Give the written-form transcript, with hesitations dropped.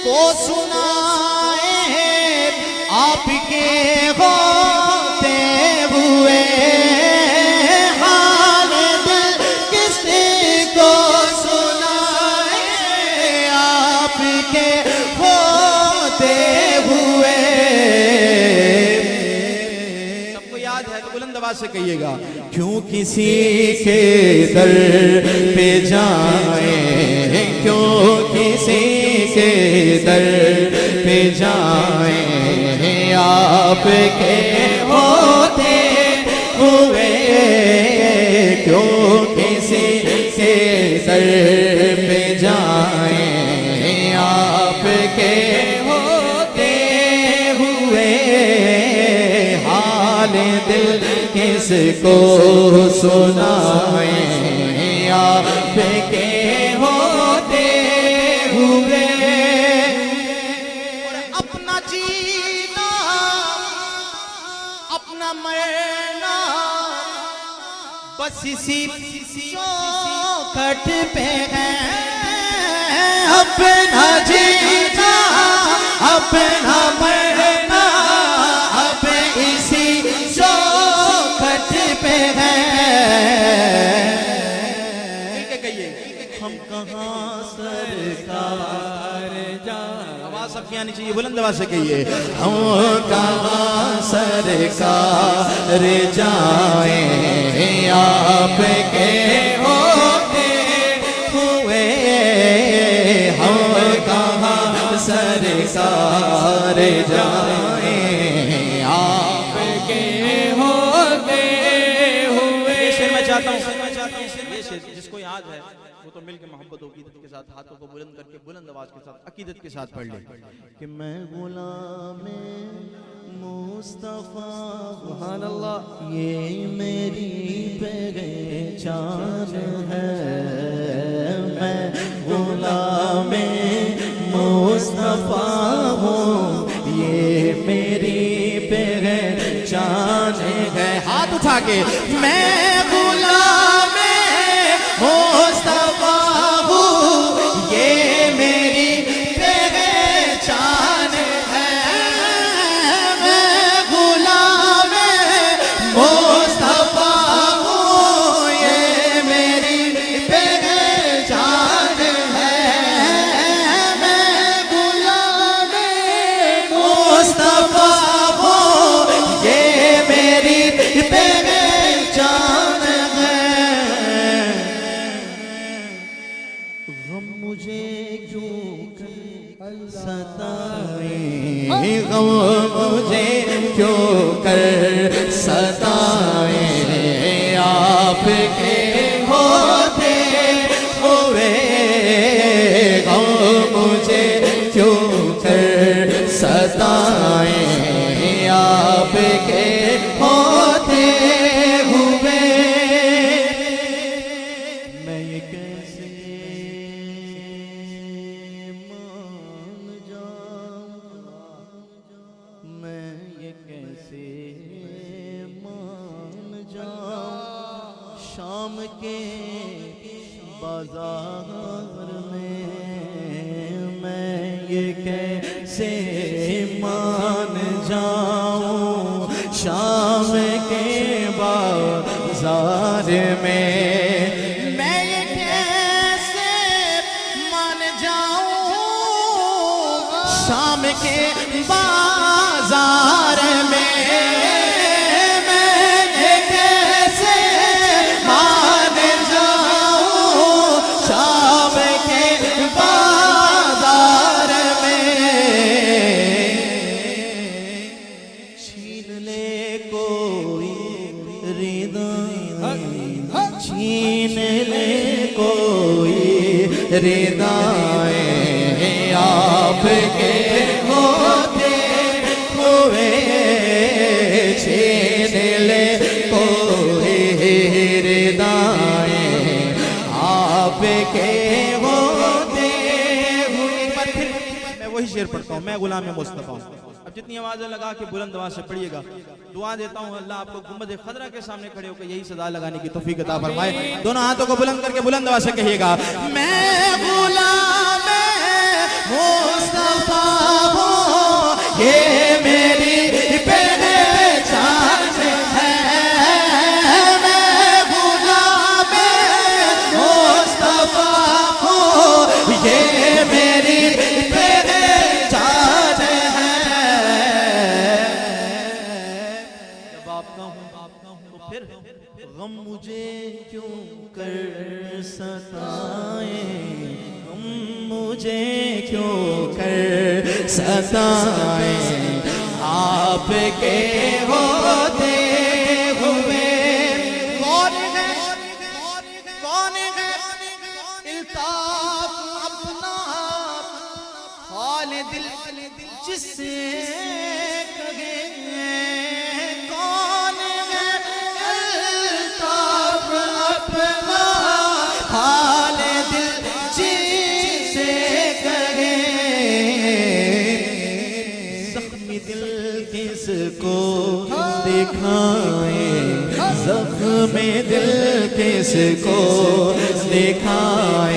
को सुनाए आपके होते हुए हाल दिल किसको सुनाए आपके होते हुए। सबको याद है तो बुलंद आवाज से कहिएगा। क्यों किसी के दर पे जाए, क्यों किसी के दर पे जाए आपके होते हुए। क्यों किसी के दर पे जाए आपके होते हुए हाल दिल किसको सुनाए आपके होते हुए। अपना जीना अपना मरना बस इसी चौखट पे है। अपना जीना अपना मरना अब इसी चौखट पे है। हम कहाँ सरकार जा, आवाज सबकी आनी चाहिए, बुलंद आवाज से कहिए। हम कहाँ सरकार जाए आपके होते हुए। हम कहाँ सरकार जाए आपके होते हुए। शेर मैं चाहता हूँ ये शेर जिसको याद है वो तो मिलकर मोहब्बत होगी के साथ हाथों को बुलंद करके बुलंद आवाज के साथ अकीदत के साथ पढ़ ले कि मैं गुलाम मुस्तफा सुभान अल्लाह ये मेरी पहचान है। मैं गुलाम मुस्तफा हूँ ये मेरी पहचान है। हाथ उठा के मैं गुलाम मुस्तफा हूँ ये मेरी पहचान है। मैं गुलाम मुस्तफा हूँ ये मेरी पहचान है। मैं गुलाम मुस्तफा हूँ ये मेरी पहचान है। गम मुझे क्यों सताए, गम मुझे क्यों कर सताए आपके होते हुए। गम मुझे क्यों कर सताए आपके होते हुए। मैं ये कैसे मान जाऊं, मैं ये कैसे मान जाऊं। शाम के बाजार में मैं ये कैसे मान जाऊं। शाम के बाजार में मैं ये कैसे मान जाऊं। शाम के बाजार में मैं ये कैसे मान जाऊं। शाम के बाजार में छीन ले कोई रिदाएं, छीन ले कोई रिदाएं आपके होते हुए। छीन ले कोई रिदाएं आपके होते हुए। मैं वही शेर पढ़ता हूँ, मैं गुलाम मुस्तफा हूँ। अब जितनी आवाजें लगा के बुलंद आवाज से पढ़िएगा। दुआ देता हूँ अल्लाह आपको गुंबद खदरा के सामने खड़े होकर यही सदा लगाने की तौफीक अता फरमाए। दोनों हाथों को बुलंद करके बुलंद आवाज से कहिएगा। मैं गुलाम मुस्तफा मुझे क्यों कर सताए, आपके होते हुए कौन है इल्ताफ अपना हाल दिल जिससे कहे, कौन है इल्ताफ अपना हाल दिल जिससे कहे, जख्मी दिल किसको दिखाए, जख्मी दिल किसको दिखाए,